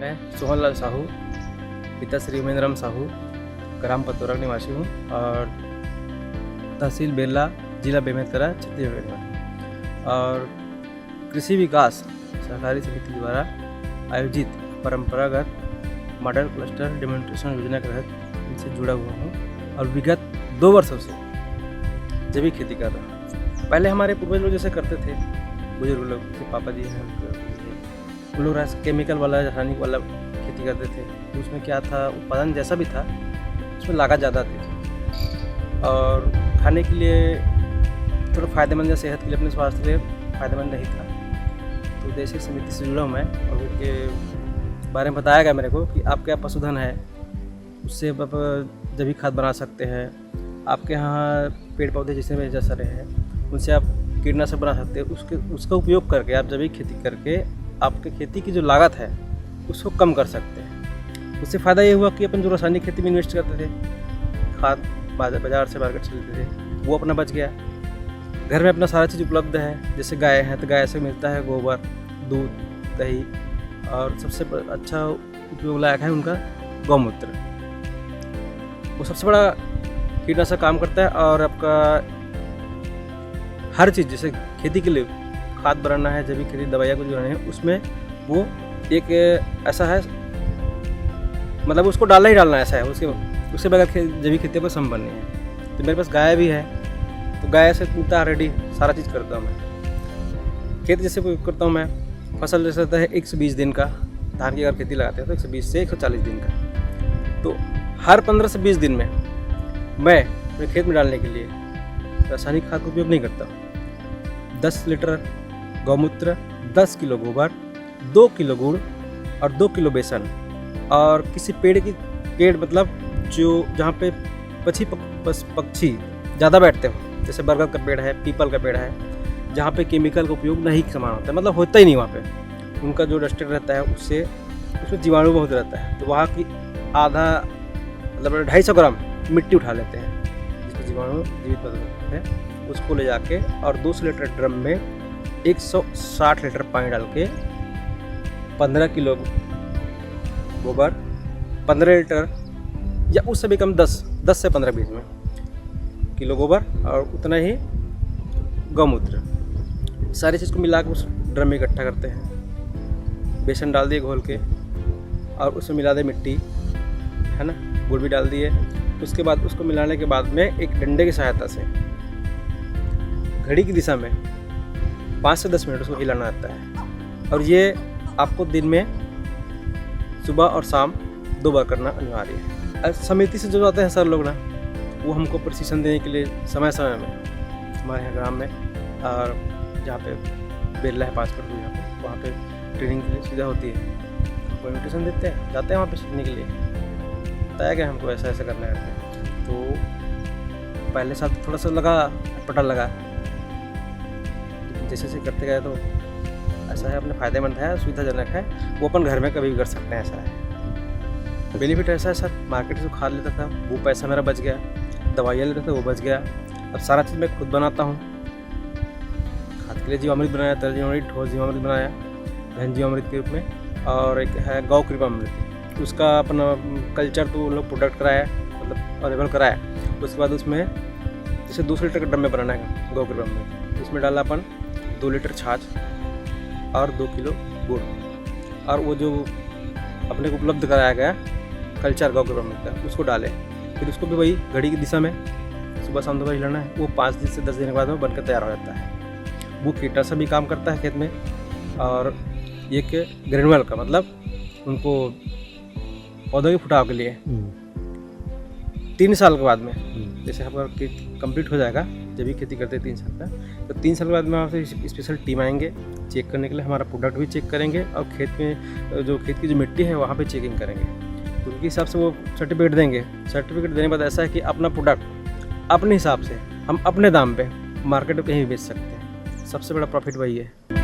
है सोहनलाल साहू, पिता श्री उमेंद्रम साहू, ग्राम पतौरा निवासी हूँ और तहसील बेला, जिला बेमेतरा, छत्तीसगढ़ में। और कृषि विकास सहकारी समिति द्वारा आयोजित परंपरागत मॉडल क्लस्टर डेमोन्स्ट्रेशन योजना के तहत इनसे जुड़ा हुआ हूँ और विगत 2 वर्षों से जैविक खेती कर रहा हूँ। पहले हमारे पूर्वज लोग जैसे करते थे, बुजुर्ग लोग के पापा जी हैं, उन लोग केमिकल वाला, रासायनिक वाला खेती करते थे। तो उसमें क्या था, उत्पादन जैसा भी था उसमें लागत ज़्यादा थी और खाने के लिए थोड़ा फ़ायदेमंद या सेहत के लिए, अपने स्वास्थ्य के लिए फ़ायदेमंद नहीं था। तो देशी समिति से जुड़ा हूँ मैं और उनके बारे में बताया गया मेरे को कि आपके यहाँ पशुधन है, उससे आप जैविक खाद बना सकते हैं। आपके यहाँ पेड़ पौधे जिससे में जैसा रहे हैं उनसे आप कीटनाशक बना सकते हैं। उसका उपयोग करके आप जैविक खेती करके आपके खेती की जो लागत है उसको कम कर सकते हैं। उससे फ़ायदा ये हुआ कि अपन जो रासायनिक खेती में इन्वेस्ट करते थे, खाद बाज़ार से मार्केट से लेते थे, वो अपना बच गया। घर में अपना सारा चीज़ उपलब्ध है। जैसे गाय है तो गाय से मिलता है गोबर, दूध, दही और सबसे अच्छा उपयोग लायक है उनका गौमूत्र। वो सबसे बड़ा कीटनाशक काम करता है और आपका हर चीज़ जैसे खेती के लिए खाद बनाना है, जैविक खेती, दवाइयाँ कुछ बनानी है, उसमें वो एक ऐसा है, मतलब उसको डालना ही डालना ऐसा है, उसके बगैर जैविक खेती पर संभव नहीं है। तो मेरे पास गाय भी है तो गाय से मिलता है रेडी, सारा चीज़ करता हूँ मैं। खेत जैसे करता हूँ मैं, फसल जैसे होता है 120 दिन का, धान की अगर खेती लगाते हैं तो 120 से 140 दिन का। तो हर 15 से 20 दिन में मैं अपने खेत में डालने के लिए रासायनिक खाद का उपयोग नहीं करता। 10 लीटर गौमूत्र, 10 किलो गोबर, 2 किलो गुड़ और 2 किलो बेसन और किसी पेड़ मतलब जो जहाँ पे पक्षी ज़्यादा बैठते हो, जैसे बरगद का पेड़ है, पीपल का पेड़ है, जहाँ पे केमिकल का उपयोग नहीं समान होता है, मतलब होता ही नहीं वहाँ पे, उनका जो डस्टर रहता है उससे उसमें जीवाणु बहुत रहता है। तो वहाँ की आधा मतलब 250 ग्राम मिट्टी उठा लेते हैं जिसमें जीवाणु जीवित बदलते हैं, उसको ले जाके और 200 लीटर ड्रम में 160 लीटर पानी डाल के 15 किलो गोबर, 15 लीटर या उससे भी कम 10 से 15 बीच में किलो गोबर और उतना ही गौमूत्र, सारी चीज़ को मिला के उस ड्रम में इकट्ठा करते हैं। बेसन डाल दिए घोल के और उसमें मिला दे मिट्टी, है ना, गुड़ भी डाल दिए। उसके बाद उसको मिलाने के बाद में एक डंडे की सहायता से घड़ी की दिशा में 5 से 10 मिनट उसको हिलाना आता है और ये आपको दिन में सुबह और शाम 2 बार करना अनिवार्य है। समिति से जो आते हैं सर लोग ना, वो हमको प्रशिक्षण देने के लिए समय समय में हमारे यहाँ ग्राम में और जहाँ पे बेला है 5 फुट यहाँ पे, वहाँ पे ट्रेनिंग की सुविधा होती है, हमको इन्विटेशन देते हैं, जाते हैं वहाँ पे सीखने के लिए। बताया गया हमको ऐसा ऐसा करना है। तो पहले साल तो थोड़ा सा लगा, अटपटा लगा, जैसे जैसे करते गए तो ऐसा है, अपने फ़ायदेमंद है, सुविधाजनक है, वो अपन घर में कभी भी कर सकते हैं। ऐसा है, बेनिफिट ऐसा है सर, मार्केट से खाद लेता था वो पैसा मेरा बच गया, दवाइयाँ लेता था वो बच गया, अब सारा चीज़ मैं खुद बनाता हूँ। खाद के लिए जीवामृत बनाया, तरल जीवामृत, ठोस जीवामृत बनाया घन जीवामृत के रूप में, और एक है गौ कृपामृत, उसका अपना कल्चर तो लोग प्रोडक्ट कराया, मतलब अवेलेबल कराया। उसके बाद उसमें जैसे 200 लीटर का ड्रम में बनाना है गौ कृपामृत, उसमें डाला अपन 2 लीटर छाछ और 2 किलो गुड़ और वो जो अपने को उपलब्ध कराया गया कल्चर गौ कृपामृत का, उसको डाले। फिर उसको भी वही घड़ी की दिशा में सुबह शाम 2 बार हिलाना है। वो 5 दिन से 10 दिन के बाद में बनकर तैयार हो जाता है। वो कीटनाशक भी काम करता है खेत में और एक ग्रेनुअल का, मतलब उनको पौधों के फुटाव के लिए 3 साल के बाद में, जैसे हमारा कंप्लीट हो जाएगा, जब भी खेती करते हैं 3 साल का, तो 3 साल के बाद में वहाँ से स्पेशल टीम आएंगे चेक करने के लिए, हमारा प्रोडक्ट भी चेक करेंगे और खेत में जो खेत की जो मिट्टी है वहाँ पे चेकिंग करेंगे। तो उनके हिसाब से वो सर्टिफिकेट देंगे। सर्टिफिकेट देने के बाद ऐसा है कि अपना प्रोडक्ट अपने हिसाब से हम अपने दाम पे मार्केट में कहीं भी बेच सकते हैं। सबसे बड़ा प्रॉफिट वही है।